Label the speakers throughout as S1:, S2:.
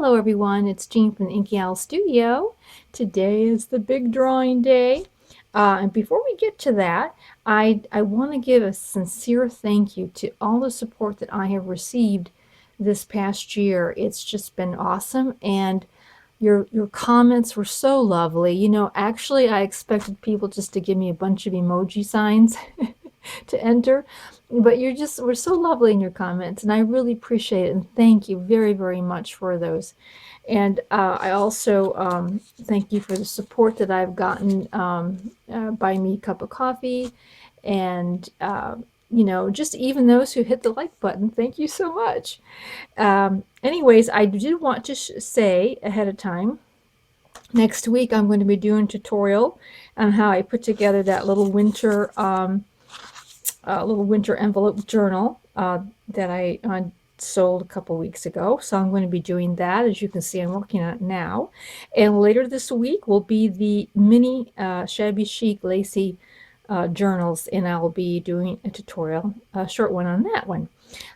S1: Hello everyone, it's Jean from the Inky Owl Studio. Today is the big drawing day. And before we get to that, I want to give a sincere thank you to all the support that I have received this past year. It's just been awesome, and your comments were so lovely. You know, actually I expected people just to give me a bunch of emoji signs to enter, but we're so lovely in your comments, and I really appreciate it, and thank you very, very much for those. And I also thank you for the support that I've gotten. Buy me a cup of coffee, and you know, just even those who hit the like button, thank you so much. Anyways, I did want to say ahead of time, next week I'm going to be doing a tutorial on how I put together that little winter envelope journal that I sold a couple weeks ago. So I'm going to be doing that. As you can see, I'm working on it now. And later this week will be the mini shabby chic lacy journals, and I'll be doing a tutorial, a short one on that one.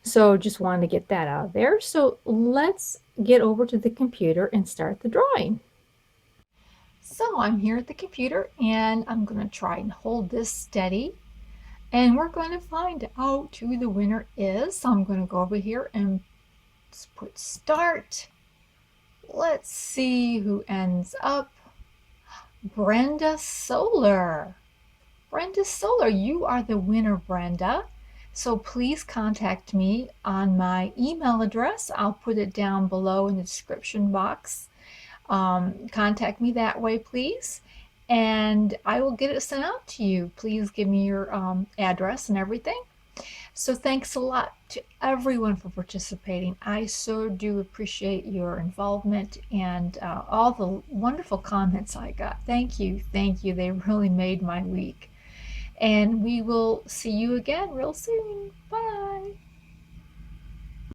S1: So just wanted to get that out there. So let's get over to the computer and start the drawing. So I'm here at the computer, and I'm going to try and hold this steady, and we're going to find out who the winner is. So I'm going to go over here and put start. Let's see who ends up. Brenda Solar. Brenda Solar, you are the winner, Brenda. So please contact me on my email address. I'll put it down below in the description box. Contact me that way, please, and I will get it sent out to you. Please give me your address and everything. So thanks a lot to everyone for participating. I so do appreciate your involvement and all the wonderful comments I got. Thank you. Thank you. They really made my week. And we will see you again real soon. Bye.